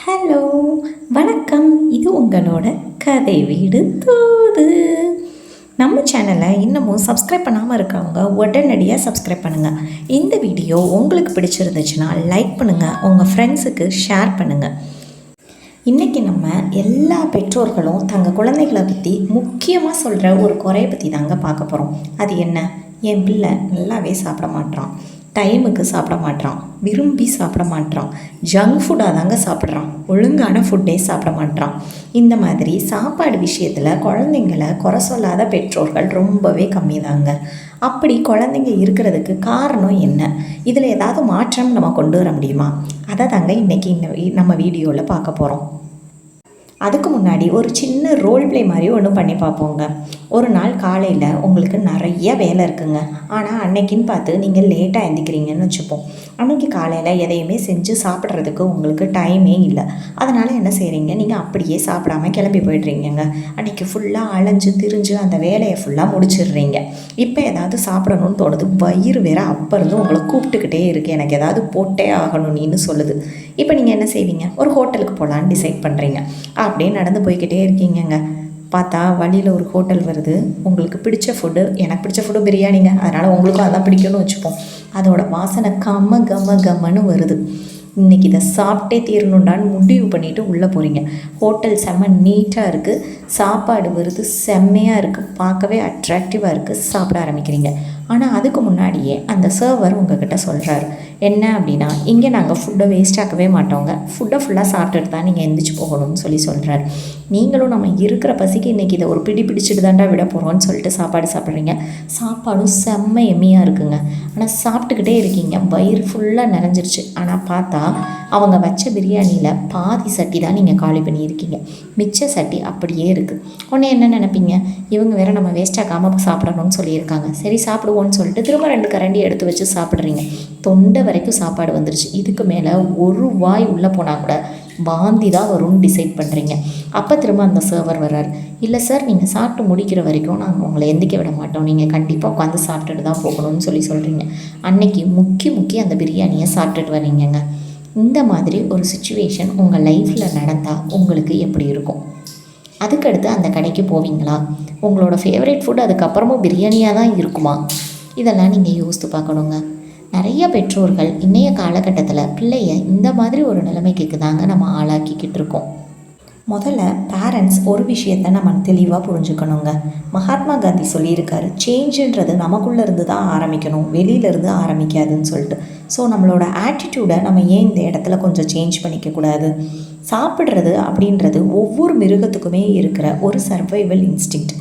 Hello, வணக்கம். இது உங்களோட கதை வீடு தூது. நம்ம சேனலை இன்னமும் சப்ஸ்கிரைப் பண்ணாமல் இருக்கவங்க உடனடியாக சப்ஸ்கிரைப் பண்ணுங்கள். இந்த வீடியோ உங்களுக்கு பிடிச்சிருந்துச்சுன்னா லைக் பண்ணுங்கள், உங்கள் ஃப்ரெண்ட்ஸுக்கு ஷேர் பண்ணுங்கள். இன்றைக்கி நம்ம எல்லா பெற்றோர்களும் தங்கள் குழந்தைகளை பற்றி முக்கியமாக சொல்கிற ஒரு குறையை பற்றி தாங்க பார்க்க போகிறோம். அது என்ன? என் பிள்ளை நல்லாவே சாப்பிட மாட்டான், டைமுக்கு சாப்பிட மாட்டான், விரும்பி சாப்பிட மாட்டான், ஜங்க் ஃபுட்டாக தாங்க சாப்பிட்றான், ஒழுங்கான ஃபுட்டே சாப்பிட மாட்டான். இந்த மாதிரி சாப்பாடு விஷயத்தில் குழந்தைங்களை குறை சொல்லாத பெற்றோர்கள் ரொம்பவே கம்மி தாங்க. அப்படி குழந்தைங்க இருக்கிறதுக்கு காரணம் என்ன? இதில் ஏதாவது மாற்றம் நம்ம கொண்டு வர முடியுமா? அதை தாங்க இன்றைக்கி நம்ம வீடியோவில் பார்க்க போகிறோம். அதுக்கு முன்னாடி ஒரு சின்ன ரோல் ப்ளே மாதிரி ஒன்று பண்ணி பார்ப்போங்க. ஒரு நாள் காலையில் உங்களுக்கு நிறைய வேலை இருக்குங்க. ஆனால் அன்னைக்குன்னு பார்த்து நீங்கள் லேட்டாக எழுந்திக்கிறீங்கன்னு வச்சுப்போம். அன்றைக்கி காலையில் எதையுமே செஞ்சு சாப்பிட்றதுக்கு உங்களுக்கு டைமே இல்லை. அதனால் என்ன செய்கிறீங்க, நீங்கள் அப்படியே சாப்பிடாமல் கிளம்பி போய்ட்றீங்கங்க. அன்றைக்கி ஃபுல்லாக அலைஞ்சு திரிஞ்சு அந்த வேலையை ஃபுல்லாக முடிச்சிடுறீங்க. இப்போ ஏதாவது சாப்பிடணும்னு தோணுது, வயிறு வேறு அப்போ இருந்து உங்களை கூப்பிட்டுக்கிட்டே இருக்குது, எனக்கு ஏதாவது போட்டே ஆகணும் நீன்னு சொல்லுது. இப்போ நீங்கள் என்ன செய்வீங்க? ஒரு ஹோட்டலுக்கு போகலான்னு டிசைட் பண்ணுறீங்க. அப்படியே நடந்து போய்கிட்டே இருக்கீங்கங்க. பார்த்தா வழியில் ஒரு ஹோட்டல் வருது. உங்களுக்கு பிடிச்ச ஃபுட்டு, எனக்கு பிடிச்ச ஃபுட்டு பிரியாணிங்க, அதனால் உங்களுக்கும் அதான் பிடிக்கும்னு வச்சுப்போம். அதோட வாசனை கம்மன்னு வருது. இன்றைக்கி இதை சாப்பிட்டே தீரணுண்டான்னு முடிவு பண்ணிவிட்டு உள்ளே போகிறீங்க. ஹோட்டல் செம்ம நீட்டாக இருக்குது, சாப்பாடு வருது, செம்மையாக இருக்குது, பார்க்கவே அட்ராக்டிவாக இருக்குது, சாப்பிட ஆரம்பிக்கிறீங்க. ஆனால் அதுக்கு முன்னாடியே அந்த சர்வர் உங்ககிட்ட சொல்கிறாரு என்ன அப்படின்னா, இங்கே நாங்கள் ஃபுட்டை வேஸ்ட் ஆக்கவே மாட்டோங்க, ஃபுட்டை ஃபுல்லாக சாப்பிட்டுட்டு தான் நீங்கள் எந்திரிச்சு போகணும்னு சொல்கிறாரு. நீங்களும் நம்ம இருக்கிற பசிக்கு இன்றைக்கி இதை ஒரு பிடிச்சிட்டு தாண்டா விட போகிறோன்னு சொல்லிட்டு சாப்பாடு சாப்பிட்றீங்க. சாப்பாடும் செம்ம எம்மியாக இருக்குங்க. ஆனால் சாப்பிட்டுக்கிட்டே இருக்கீங்க, வயிறு ஃபுல்லாக நிறைஞ்சிருச்சு. ஆனால் பார்த்தா அவங்க வச்ச பிரியாணியில் பாதி சட்டி தான் நீங்கள் காலி பண்ணியிருக்கீங்க, மிச்ச சட்டி அப்படியே இருக்குது. உடனே என்ன நினைப்பீங்க, இவங்க வேறு நம்ம வேஸ்ட் ஆக்காமல் சாப்பிடணும்னு சொல்லியிருக்காங்க, சரி சாப்பிடுவோன்னு சொல்லிட்டு திரும்ப 2 கரண்டி எடுத்து வச்சு சாப்பிட்றீங்க. தொண்டை வரைக்கும் சாப்பாடு வந்துருச்சு. இதுக்கு மேலே ஒரு வாய் உள்ளே போனால் கூட வாந்தி தான் வரும்னு டிசைட் பண்ணுறீங்க. அப்போ திரும்ப அந்த சர்வர் வர்றார். இல்லை சார், நீங்கள் சாப்பிட்டு முடிக்கிற வரைக்கும் நாங்கள் உங்களை எந்திக்க விட மாட்டோம், நீங்கள் கண்டிப்பாக உட்காந்து சாப்பிட்டுட்டு தான் போகணும்னு சொல்கிறீங்க. அன்னைக்கு முக்கி அந்த பிரியாணியை சாப்பிட்டுட்டு வரீங்கங்க. இந்த மாதிரி ஒரு சுச்சுவேஷன் உங்கள் லைஃப்பில் நடந்தால் உங்களுக்கு எப்படி இருக்கும்? அதுக்கடுத்து அந்த கடைக்கு போவீங்களா? உங்களோட ஃபேவரட் ஃபுட் அதுக்கப்புறமும் பிரியாணியாக தான் இருக்குமா? இதெல்லாம் நீங்கள் யோசித்து பார்க்கணுங்க. நிறைய பெற்றோர்கள் இன்றைய காலகட்டத்தில் பிள்ளைய இந்த மாதிரி ஒரு நிலைமைக்கு தாங்க நம்ம ஆளாக்கிக்கிட்டு இருக்கோம். முதல்ல பேரண்ட்ஸ் ஒரு விஷயத்தை நம்ம தெளிவாக புரிஞ்சுக்கணுங்க. மகாத்மா காந்தி சொல்லியிருக்காரு, சேஞ்சுன்றது நமக்குள்ளே இருந்து தான் ஆரம்பிக்கணும், வெளியிலேருந்து ஆரம்பிக்காதுன்னு சொல்லிட்டு. ஸோ நம்மளோட ஆட்டிடியூடை நம்ம ஏன் இந்த இடத்துல கொஞ்சம் சேஞ்ச் பண்ணிக்கக்கூடாது? சாப்பிட்றது அப்படின்றது ஒவ்வொரு மிருகத்துக்குமே இருக்கிற ஒரு சர்வைவல் இன்ஸ்டிங்க்ட்.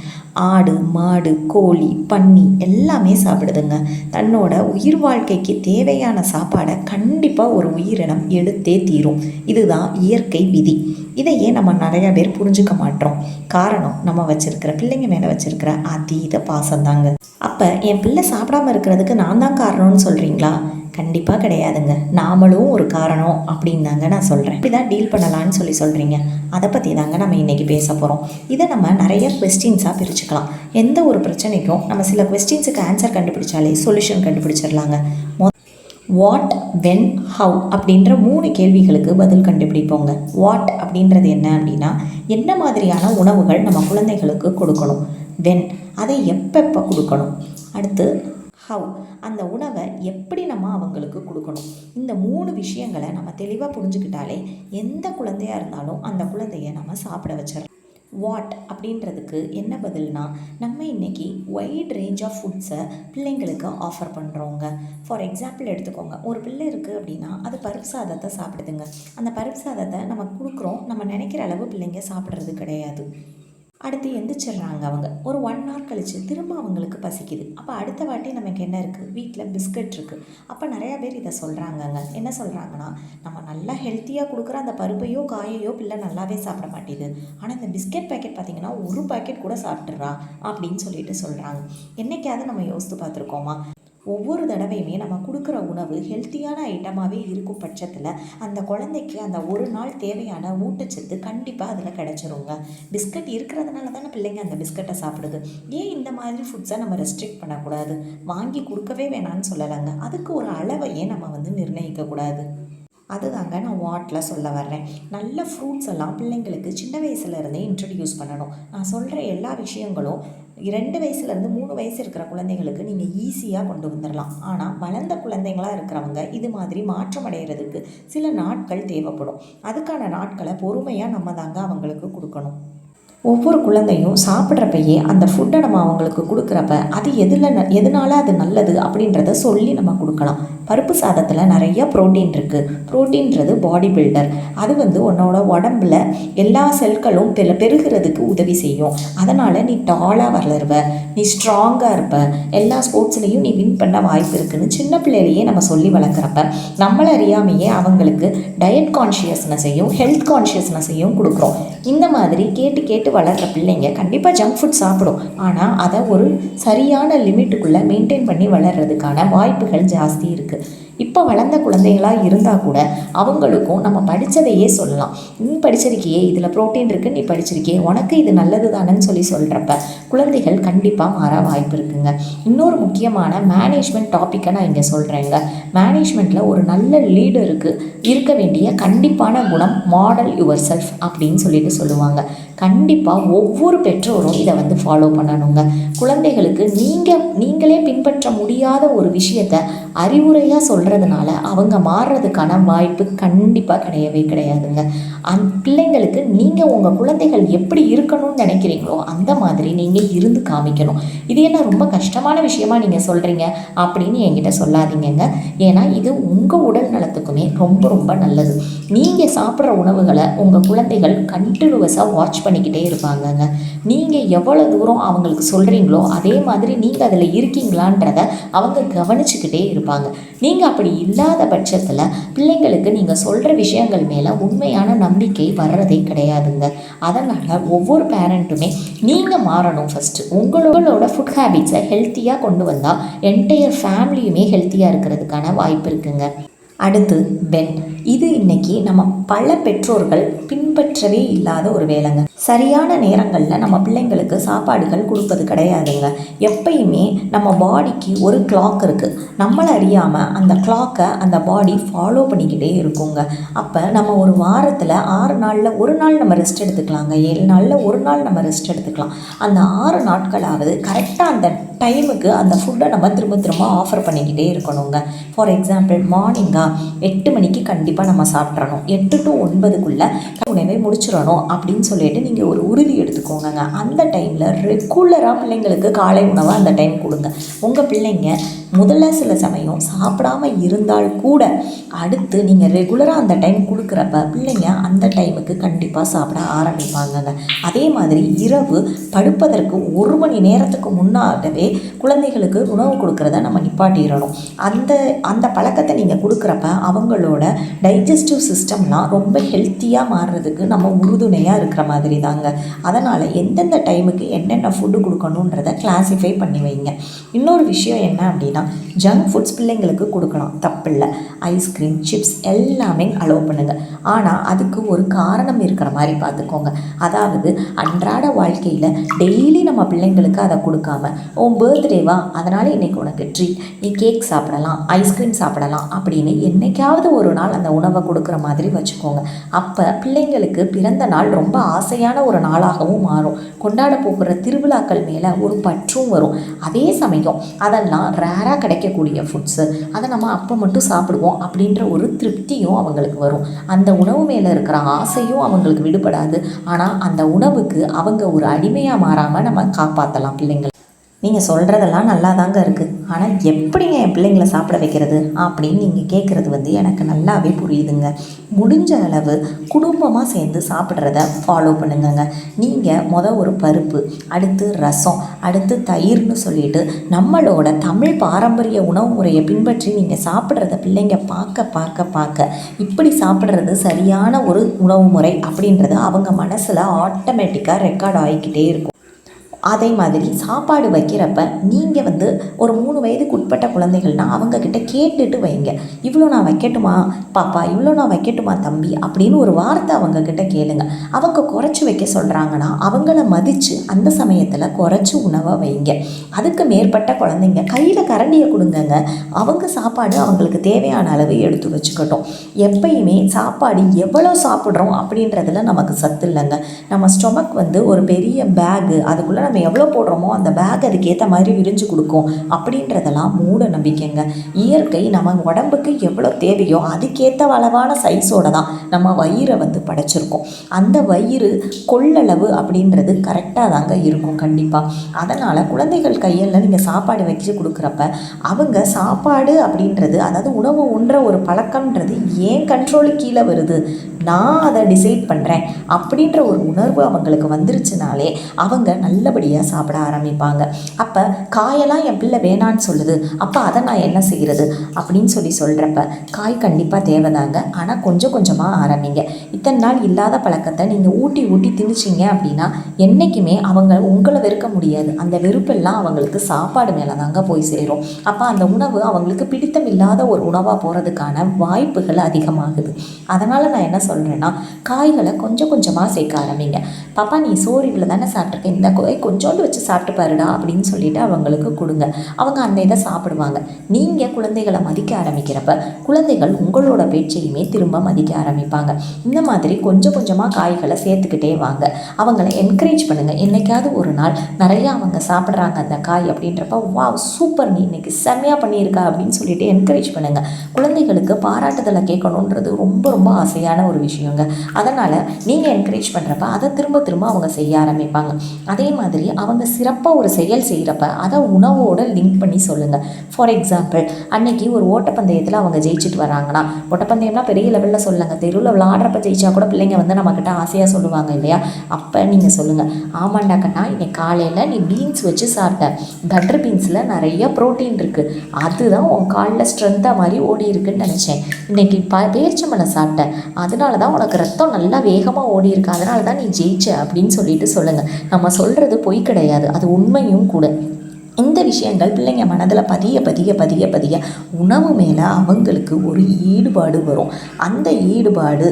ஆடு, மாடு, கோழி, பன்னி எல்லாமே சாப்பிடுதுங்க. தன்னோட உயிர் வாழ்க்கைக்கு தேவையான சாப்பாடை கண்டிப்பாக ஒரு உயிரினம் எடுத்தே தீரும். இதுதான் இயற்கை விதி. இதையே நம்ம நிறையா பேர் புரிஞ்சுக்க மாட்டோம். காரணம், நம்ம வச்சுருக்கிற பிள்ளைங்க மேலே வச்சுருக்கிற அதீத பாசம்தாங்க. அப்போ என் பிள்ளை சாப்பிடாமல் இருக்கிறதுக்கு நான் தான் காரணம்னு சொல்கிறீங்களா? கண்டிப்பாக கிடையாதுங்க. நாமளும் ஒரு காரணம் அப்படின்னு தாங்க நான் சொல்கிறேன். இப்படி தான் டீல் பண்ணலான்னு சொல்கிறீங்க. அதை பற்றி தாங்க நம்ம இன்றைக்கி பேச போகிறோம். இதை நம்ம நிறைய கொஸ்டின்ஸாக பிரிச்சுக்கலாம். எந்த ஒரு பிரச்சனைக்கும் நம்ம சில கொஸ்டின்ஸுக்கு ஆன்சர் கண்டுபிடிச்சாலே சொல்யூஷன் கண்டுபிடிச்சிடலாங்க. வாட், வென், ஹவ் அப்படின்ற 3 கேள்விகளுக்கு பதில் கண்டுபிடிப்போங்க. வாட் அப்படின்றது என்ன அப்படின்னா, என்ன மாதிரியான உணவுகள் நம்ம குழந்தைகளுக்கு கொடுக்கணும். வென், அதை எப்பப்போ கொடுக்கணும். அடுத்து ஹவ், அந்த உணவை எப்படி நம்ம அவங்களுக்கு கொடுக்கணும். இந்த 3 விஷயங்களை நம்ம தெளிவாக புரிஞ்சுக்கிட்டாலே எந்த குழந்தையாக இருந்தாலும் அந்த குழந்தைய நம்ம சாப்பிட வச்சிடலாம். வாட் அப்படின்றதுக்கு என்ன பதில்னா, நம்ம இன்றைக்கி வைட் ரேஞ்ச் ஆஃப் ஃபுட்ஸை பிள்ளைங்களுக்கு ஆஃபர் பண்ணுறோங்க. ஃபார் எக்ஸாம்பிள் எடுத்துக்கோங்க, ஒரு பிள்ளை இருக்குது அப்படின்னா அது பருப்பு சாதத்தை சாப்பிடுதுங்க. அந்த பருப்பு சாதத்தை நம்ம கொடுக்குறோம், நம்ம நினைக்கிற அளவு பிள்ளைங்க சாப்பிட்றது கிடையாது. அடுத்து எந்திரிச்சிட்றாங்க அவங்க. ஒரு 1 hour கழித்து திரும்ப அவங்களுக்கு பசிக்குது. அப்போ அடுத்த வாட்டி நமக்கு என்ன இருக்குது, வீட்டில் பிஸ்கட் இருக்குது. அப்போ நிறையா பேர் இதை சொல்கிறாங்கங்க. என்ன சொல்கிறாங்கன்னா, நம்ம நல்லா ஹெல்த்தியாக கொடுக்குற அந்த பருப்பையோ காயையோ பிள்ளை நல்லாவே சாப்பிட மாட்டேது, ஆனால் இந்த பிஸ்கட் பேக்கெட் பார்த்திங்கன்னா ஒரு பாக்கெட் கூட சாப்பிட்றா அப்படின்னு சொல்கிறாங்க. என்றைக்காவது நம்ம யோசித்து பார்த்துருக்கோமா? ஒவ்வொரு தடவையுமே நம்ம கொடுக்குற உணவு ஹெல்த்தியான ஐட்டமாகவே இருக்கும் பட்சத்தில் அந்த குழந்தைக்கு அந்த ஒரு நாள் தேவையான ஊட்டச்சத்து கண்டிப்பாக அதில் கிடச்சிருங்க. பிஸ்கட் இருக்கிறதுனால தானே பிள்ளைங்க அந்த பிஸ்கட்டை சாப்பிடுது. ஏன் இந்த மாதிரி ஃபுட்ஸை நம்ம ரெஸ்ட்ரிக்ட் பண்ணக்கூடாது? வாங்கி கொடுக்கவே வேணான்னு சொல்லலைங்க, அதுக்கு ஒரு அளவை ஏன் நம்ம நிர்ணயிக்கக்கூடாது? அதுதாங்க நான் வாட்டில் சொல்ல வர்றேன். நல்ல ஃப்ரூட்ஸ் எல்லாம் பிள்ளைங்களுக்கு சின்ன வயசுலேருந்தே இன்ட்ரடியூஸ் பண்ணணும். நான் சொல்கிற எல்லா விஷயங்களும் 2 வயசுலேருந்து 3 வயசு இருக்கிற குழந்தைங்களுக்கு நீங்கள் ஈஸியாக கொண்டு வந்துடலாம். ஆனால் வளர்ந்த குழந்தைங்களாக இருக்கிறவங்க இது மாதிரி மாற்றம் அடைகிறதுக்கு சில நாட்கள் தேவைப்படும். அதுக்கான நாட்களை பொறுமையாக நம்ம தாங்க அவங்களுக்கு கொடுக்கணும். ஒவ்வொரு குழந்தையும் சாப்பிட்றப்பயே அந்த ஃபுட்டை நம்ம அவங்களுக்கு கொடுக்குறப்ப அது எதனால் அது நல்லது அப்படின்றத சொல்லி நம்ம கொடுக்கலாம். பருப்பு சாதத்தில் நிறைய ப்ரோட்டீன் இருக்குது. ப்ரோட்டீன்றது பாடி பில்டர். அது உன்னோட உடம்புல எல்லா செல்களும் பெருகிறதுக்கு உதவி செய்யும். அதனால் நீ டாலாக வளருவ, நீ ஸ்ட்ராங்காக இருப்ப, எல்லா ஸ்போர்ட்ஸ்லேயும் நீ வின் பண்ண வாய்ப்பு இருக்குதுன்னு சின்ன பிள்ளையிலேயே நம்ம சொல்லி வளர்க்குறப்ப நம்மளை அறியாமையே அவங்களுக்கு டயட் கான்ஷியஸ்னஸையும் ஹெல்த் கான்ஷியஸ்னஸையும் கொடுக்குறோம். இந்த மாதிரி கேட்டு கேட்டு வளர்கிற பிள்ளைங்க கண்டிப்பாக ஜங்க் ஃபுட் சாப்பிடும். ஆனால் அதை ஒரு சரியான லிமிட்டுக்குள்ளே மெயின்டைன் பண்ணி வளர்கிறதுக்கான வாய்ப்புகள் ஜாஸ்தி இருக்குது. இப்போ வளர்ந்த குழந்தைகளாக இருந்தால் கூட அவங்களுக்கும் நம்ம படித்ததையே சொல்லலாம். நீ படிச்சிருக்கியே, இதில் ப்ரோட்டீன் இருக்குது, நீ படிச்சிருக்கியே, உனக்கு இது நல்லது தானேன்னு சொல்கிறப்ப குழந்தைகள் கண்டிப்பாக மாற வாய்ப்பு இருக்குங்க. இன்னொரு முக்கியமான மேனேஜ்மெண்ட் டாப்பிக்கை நான் இங்கே சொல்கிறேங்க. மேனேஜ்மெண்ட்டில் ஒரு நல்ல லீடருக்கு இருக்க வேண்டிய கண்டிப்பான குணம் மாடல் யுவர் செல்ஃப் அப்படின்னு சொல்லுவாங்க. கண்டிப்பாக ஒவ்வொரு பெற்றோரும் இதை ஃபாலோ பண்ணணுங்க. குழந்தைகளுக்கு நீங்களே பின்பற்ற முடியாத ஒரு விஷயத்தை அறிவுரையாக சொல்கிறதுனால அவங்க மாறுறதுக்கான வாய்ப்பு கண்டிப்பாக கிடையாதுங்க. பிள்ளைங்களுக்கு நீங்கள் உங்கள் குழந்தைகள் எப்படி இருக்கணும்னு நினைக்கிறீங்களோ அந்த மாதிரி நீங்கள் இருந்து காமிக்கணும். இது என்ன ரொம்ப கஷ்டமான விஷயமா நீங்கள் சொல்கிறீங்க அப்படின்னு என்கிட்ட சொல்லாதீங்க. ஏன்னா இது உங்கள் உடல் நலத்துக்குமே ரொம்ப ரொம்ப நல்லது. நீங்கள் சாப்பிட்ற உணவுகளை உங்கள் குழந்தைகள் கண்டினியூவஸாக வாட்ச் பண்ணிக்கிட்டே இருப்பாங்கங்க. நீங்கள் எவ்வளோ தூரம் அவங்களுக்கு சொல்கிறீங்களோ அதே மாதிரி நீங்கள் அதில் இருக்கீங்களான்றத அவங்க கவனிச்சுக்கிட்டே இருப்பாங்க. நீங்கள் அப்படி இல்லாத பட்சத்தில் பிள்ளைங்களுக்கு நீங்கள் சொல்கிற விஷயங்கள் மேலே உண்மையான நம்பிக்கை வர்றதே கிடையாதுங்க. அதனால் ஒவ்வொரு பேரண்ட்டுமே நீங்கள் மாறணும். ஃபஸ்ட்டு உங்களோட ஃபுட் ஹேபிட்ஸை ஹெல்த்தியாக கொண்டு வந்தால் என்டையர் ஃபேமிலியுமே ஹெல்த்தியாக இருக்கிறதுக்கான வாய்ப்பு இருக்குங்க. அடுத்து பென். இது இன்றைக்கி நம்ம பல பெற்றோர்கள் பின்பற்றவே இல்லாத ஒரு வேலைங்க. சரியான நேரங்களில் நம்ம பிள்ளைங்களுக்கு சாப்பாடுகள் கொடுப்பது கிடையாதுங்க. எப்பயுமே நம்ம பாடிக்கு ஒரு கிளாக் இருக்குது. நம்மளை அறியாமல் அந்த கிளாக்கை அந்த பாடி ஃபாலோ பண்ணிக்கிட்டே இருக்குங்க. அப்போ நம்ம ஒரு வாரத்தில் 6 நாளில் ஒரு நாள் நம்ம ரெஸ்ட் எடுத்துக்கலாங்க. 7 நாளில் ஒரு நாள் நம்ம ரெஸ்ட் எடுத்துக்கலாம். அந்த 6 நாட்களாவது கரெக்டாக அந்த டைமுக்கு அந்த ஃபுட்டை நம்ம திரும்ப ஆஃபர் பண்ணிக்கிட்டே இருக்கணுங்க. ஃபார் எக்ஸாம்பிள் மார்னிங்காக 8 மணிக்கு கண்டிப்பாக நம்ம சாப்பிட்றணும். 8 to 9க்குள்ளே உணவை முடிச்சிடணும் அப்படின்னு சொல்லிட்டு நீங்கள் ஒரு உறுதி எடுத்துக்கோங்க. அந்த டைமில் ரெகுலராக பிள்ளைங்களுக்கு காலை உணவை அந்த டைம் கொடுங்க. உங்கள் பிள்ளைங்க முதல்ல சில சமயம் சாப்பிடாம இருந்தால் கூட அடுத்து நீங்கள் ரெகுலராக அந்த டைம் கொடுக்குறப்ப பிள்ளைங்க அந்த டைமுக்கு கண்டிப்பாக சாப்பிட ஆரம்பிப்பாங்கங்க. அதே மாதிரி இரவு படுப்பதற்கு 1 மணி நேரத்துக்கு முன்னாகவே குழந்தைகளுக்கு உணவு கொடுக்குறத நம்ம நிப்பாட்டிடணும். அந்த பழக்கத்தை நீங்கள் கொடுக்குறப்ப அவங்களோட டைஜஸ்டிவ் சிஸ்டம்லாம் ரொம்ப ஹெல்த்தியாக மாறுறதுக்கு நம்ம உறுதுணையாக இருக்கிற மாதிரி தாங்க. அதனால் எந்தெந்த டைமுக்கு என்னென்ன ஃபுட்டு கொடுக்கணுன்றதை கிளாஸிஃபை பண்ணி வைங்க. இன்னொரு விஷயம் என்ன அப்படின்னா, ஜங்க் ஃபுட்ஸ் பிள்ளைங்களுக்கு கொடுக்கலாம், தப்பில்லை. ஐஸ்கிரீம், சிப்ஸ் எல்லாமே அலோவ் பண்ணுங்கள். ஆனால் அதுக்கு ஒரு காரணம் இருக்கிற மாதிரி பார்த்துக்கோங்க. அதாவது அன்றாட வாழ்க்கையில் டெய்லி நம்ம பிள்ளைங்களுக்கு அதை கொடுக்காம, உன் பர்த்டேவா அதனால் இன்றைக்கி உனக்கு ட்ரீட், நீ கேக் சாப்பிடலாம், ஐஸ்கிரீம் சாப்பிடலாம் அப்படின்னு என்றைக்காவது ஒரு நாள் அந்த உணவை கொடுக்குற மாதிரி வச்சுக்கோங்க. அப்போ பிள்ளைங்களுக்கு பிறந்த நாள் ரொம்ப ஆசையான ஒரு நாளாகவும் மாறும். கொண்டாட போகிற திருவிழாக்கள் மேலே ஒரு பற்றும் வரும். அதே சமயம் அதெல்லாம் ரேராக கிடைக்கக்கூடிய ஃபுட்ஸு, அதை நம்ம அப்போ மட்டும் சாப்பிடுவோம் அப்படின்ற ஒரு திருப்தியும் அவங்களுக்கு வரும். அந்த உணவு மேலே இருக்கிற ஆசையும் அவங்களுக்கு விடுபடாது. ஆனால் அந்த உணவுக்கு அவங்க ஒரு அடிமையாக மாறாமல் நம்ம காப்பாற்றலாம் பிள்ளைங்களை. நீங்கள் சொல்கிறதெல்லாம் நல்லா தாங்க இருக்குது. ஆனால் எப்படிங்க என் பிள்ளைங்களை சாப்பிட வைக்கிறது அப்படின்னு நீங்கள் கேட்குறது எனக்கு நல்லாவே புரியுதுங்க. முடிஞ்ச அளவு குடும்பமாக சேர்ந்து சாப்பிட்றத ஃபாலோ பண்ணுங்கங்க. நீங்கள் ஒரு பருப்பு, அடுத்து ரசம், அடுத்து தயிர்னு சொல்லிட்டு நம்மளோட தமிழ் பாரம்பரிய உணவு முறையை பின்பற்றி நீங்கள் சாப்பிட்றத பிள்ளைங்க பார்க்க இப்படி சாப்பிட்றது சரியான ஒரு உணவு முறை அப்படின்றது அவங்க மனசில் ஆட்டோமேட்டிக்காக ரெக்கார்ட் ஆகிக்கிட்டே இருக்கும். அதே மாதிரி சாப்பாடு வைக்கிறப்ப நீங்கள் வந்து ஒரு 3 வயதுக்கு உட்பட்ட குழந்தைகள்னால் அவங்கக்கிட்ட கேட்டுட்டு வைங்க. இவ்வளோ நான் வைக்கட்டுமா பாப்பா, இவ்வளோ நான் வைக்கட்டுமா தம்பி அப்படின்னு ஒரு வார்த்தை அவங்கக்கிட்ட கேளுங்க. அவங்க குறைச்சி வைக்க சொல்கிறாங்கன்னா அவங்கள மதித்து அந்த சமயத்தில் குறைச்சி உணவை வைங்க. அதுக்கு மேற்பட்ட குழந்தைங்க கையில் கரண்டியை கொடுங்கங்க. அவங்க சாப்பாடு அவங்களுக்கு தேவையான அளவு எடுத்து வச்சுக்கட்டும். எப்பயுமே சாப்பாடு எவ்வளோ சாப்பிட்றோம் அப்படின்றதுல நமக்கு சத்து இல்லைங்க. நம்ம ஸ்டொமக் வந்து ஒரு பெரிய பேகு, அதுக்குள்ளே நம்ம எவ்வளோ போடுறோமோ அந்த பேக் அதுக்கேற்ற மாதிரி விரிஞ்சு கொடுக்கும் அப்படின்றதெல்லாம் மூட நம்பிக்கைங்க. இயற்கை நம்ம உடம்புக்கு எவ்வளோ தேவையோ அதுக்கேற்ற அளவான சைஸோடு தான் நம்ம வயிறை வந்து படைச்சிருக்கோம். அந்த வயிறு கொள்ளளவு அப்படின்றது கரெக்டாக தாங்க இருக்கும் கண்டிப்பாக. அதனால் குழந்தைகள் கையில் நீங்கள் சாப்பாடு வச்சு கொடுக்குறப்ப அவங்க சாப்பாடு அப்படின்றது, அதாவது உணவு உண்ற ஒரு பழக்கம்ன்றது ஏன் கண்ட்ரோலுக்கு கீழே வருது, நான் அதை டிசைட் பண்ணுறேன் அப்படின்ற ஒரு உணர்வு அவங்களுக்கு வந்துருச்சுனாலே அவங்க நல்லபடியாக சாப்பிட ஆரம்பிப்பாங்க. அப்போ காயெல்லாம் என் பிள்ளை வேணான்னு சொல்லுது, அப்போ அதை நான் என்ன செய்கிறது அப்படின்னு சொல்கிறப்ப காய் கண்டிப்பாக தேவைதாங்க. ஆனால் கொஞ்சம் கொஞ்சமாக ஆரம்பிங்க. இத்தனை நாள் இல்லாத பழக்கத்தை நீங்கள் ஊட்டி ஊட்டி திணிச்சிங்க அப்படின்னா என்றைக்குமே அவங்க உங்களை வெறுக்க முடியாது. அந்த வெறுப்பெல்லாம் அவங்களுக்கு சாப்பாடு மேலே தாங்க போய் சேரும். அப்போ அந்த உணவு அவங்களுக்கு பிடித்தம் இல்லாத ஒரு உணவாக போகிறதுக்கான வாய்ப்புகள் அதிகமாகுது. அதனால் நான் என்ன சொல்கிறேன்னா, காய்களை கொஞ்சம் கொஞ்சமாக சேர்க்க ஆரம்பிங்க. பாப்பா நீ சோறு இவ்வளோ தானே சாப்பிட்ருக்க, இந்த கொஞ்சோண்டு வச்சு சாப்பிட்டு பாருடா அப்படின்னு சொல்லிட்டு அவங்களுக்கு கொடுங்க. அவங்க அந்த இதை சாப்பிடுவாங்க. நீங்கள் குழந்தைகளை மதிக்க ஆரம்பிக்கிறப்ப குழந்தைகள் உங்களோட பேச்சையுமே திரும்ப மதிக்க ஆரம்பிப்பாங்க. இந்த மாதிரி கொஞ்சம் கொஞ்சமாக காய்களை சேர்த்துக்கிட்டே வாங்க. அவங்கள என்கரேஜ் பண்ணுங்கள். என்றைக்காவது ஒரு நாள் நிறையா அவங்க சாப்பிட்றாங்க அந்த காய் அப்படின்றப்ப வா சூப்பர், நீ இன்னைக்கு செம்மையாக பண்ணியிருக்கா அப்படின்னு சொல்லிட்டு என்கரேஜ் பண்ணுங்கள். குழந்தைகளுக்கு பாராட்டுதலை கேட்கணுன்றது ரொம்ப ரொம்ப ஆசையான ஒரு விஷயங்க. அதனால் நீங்கள் என்கரேஜ் பண்ணுறப்ப அதை திரும்ப திரும்ப அவங்க செய்ய ஆரம்பிப்பாங்க. அதே மாதிரி அவங்க சிறப்பாக ஒரு செயல் செய்கிறப்ப அதை உணவோடு லிங்க் பண்ணி சொல்லுங்கள். ஃபார் எக்ஸாம்பிள், அன்னைக்கு ஒரு ஓட்டப்பந்தயத்தில் அவங்க ஜெயிச்சுட்டு வராங்கன்னா, ஓட்டப்பந்தயம்னா பெரிய லெவலில் சொல்லுங்கள், தெருவில் விளாடுறப்ப ஜெயிச்சா கூட பிள்ளைங்க வந்து நம்மக்கிட்ட ஆசையாக சொல்லுவாங்க இல்லையா? அப்போ நீங்கள் சொல்லுங்கள், ஆமாண்டா கண்ணா இன்னைக்கு காலையில் நீ பீன்ஸ் வச்சு சாப்பிட்ட, பட்டர் பீன்ஸில் நிறைய ப்ரோட்டீன் இருக்குது, அதுதான் உன் காலில் ஸ்ட்ரென்த்தாக மாதிரி ஓடி இருக்குன்னு நினச்சேன். இன்றைக்கி பேரிச்சம்பழம் சாப்பிட்டேன், அதனால தான் உனக்கு ரத்தம் நல்லா வேகமாக ஓடி இருக்கு, அதனால தான் நீ ஜெயிச்ச அப்படின்னு சொல்லிட்டு சொல்லுங்கள். நம்ம சொல்கிறது பொய் கிடையாது, அது உண்மையும் கூட. இந்த விஷயங்கள் பிள்ளைங்க மனதில் பதிய பதிய பதிய பதிய உணவு மேலே அவங்களுக்கு ஒரு ஈடுபாடு வரும். அந்த ஈடுபாடு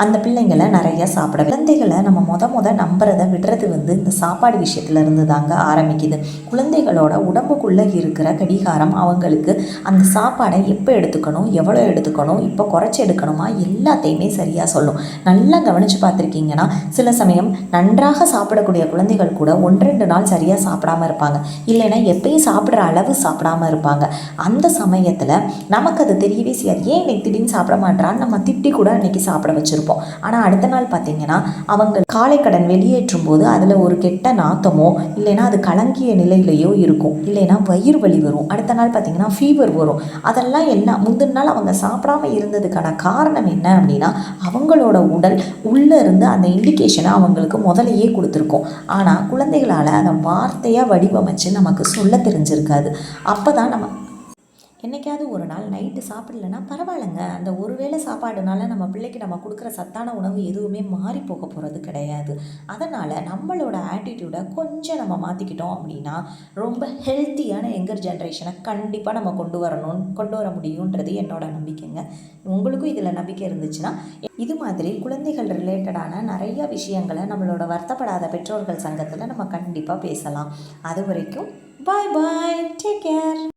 அந்த பிள்ளைங்களை நிறையா சாப்பிட, குழந்தைகளை நம்ம நம்புறதை விடுறது வந்து இந்த சாப்பாடு விஷயத்துலேருந்து தாங்க ஆரம்பிக்குது. குழந்தைகளோட உடம்புக்குள்ளே இருக்கிற கடிகாரம் அவங்களுக்கு அந்த சாப்பாடை எப்போ எடுத்துக்கணும், எவ்வளோ எடுத்துக்கணும், இப்போ குறைச்சி எடுக்கணுமா எல்லாத்தையுமே சரியாக சொல்லும். நல்லா கவனித்து பார்த்துருக்கீங்கன்னா சில சமயம் நன்றாக சாப்பிடக்கூடிய குழந்தைகள் கூட 1-2 நாள் சரியாக சாப்பிடாமல் இருப்பாங்க, இல்லைன்னா எப்பயும் சாப்பிட்ற அளவு சாப்பிடாமல் இருப்பாங்க. அந்த சமயத்தில் நமக்கு அது தெரியவே செய்யாது. ஏன் இன்னைக்கு திடீர்னு சாப்பிட மாட்டான்னு நம்ம திட்டி கூட அன்றைக்கி சாப்பிட வச்சிருப்போம். ஆனால் அடுத்த நாள் பார்த்திங்கன்னா அவங்க காலை கடன் வெளியேற்றும் போது அதில் ஒரு கெட்ட நாத்தமோ இல்லைன்னா அது கலங்கிய நிலையிலையோ இருக்கும், இல்லைன்னா வயிறு வலி வரும், அடுத்த நாள் பார்த்திங்கன்னா ஃபீவர் வரும். அதெல்லாம் எல்லாம் முந்தின நாள் அவங்க சாப்பிடாமல் இருந்ததுக்கான காரணம் என்ன அப்படின்னா அவங்களோட உடல் உள்ளே இருந்து அந்த இண்டிகேஷனை அவங்களுக்கு முதலையே கொடுத்துருக்கோம். ஆனால் குழந்தைகளால் அதை வார்த்தையாக வடிவமைச்சு நமக்கு சொல்ல தெரிஞ்சிருக்காது. அப்போ தான் நம்ம என்றைக்காவது ஒரு நாள் நைட்டு சாப்பிடலன்னா பரவாயில்லைங்க, அந்த ஒரு வேளை சாப்பாடுனால நம்ம பிள்ளைக்கு நம்ம கொடுக்குற சத்தான உணவு எதுவுமே மாறி போக போகிறது கிடையாது. அதனால் நம்மளோட ஆட்டிடியூடை கொஞ்சம் நம்ம மாற்றிக்கிட்டோம் அப்படின்னா ரொம்ப ஹெல்த்தியான யங்கர் ஜென்ரேஷனை கண்டிப்பாக நம்ம கொண்டு வர முடியுன்றது என்னோட நம்பிக்கைங்க. உங்களுக்கும் இதில் நம்பிக்கை இருந்துச்சுன்னா இது மாதிரி குழந்தைகள் ரிலேட்டடான நிறைய விஷயங்களை நம்மளோட வருத்தப்படாத பெற்றோர்கள் சங்கத்தில் நம்ம கண்டிப்பாக பேசலாம். அது வரைக்கும் பாய் பாய், டேக் கேர்.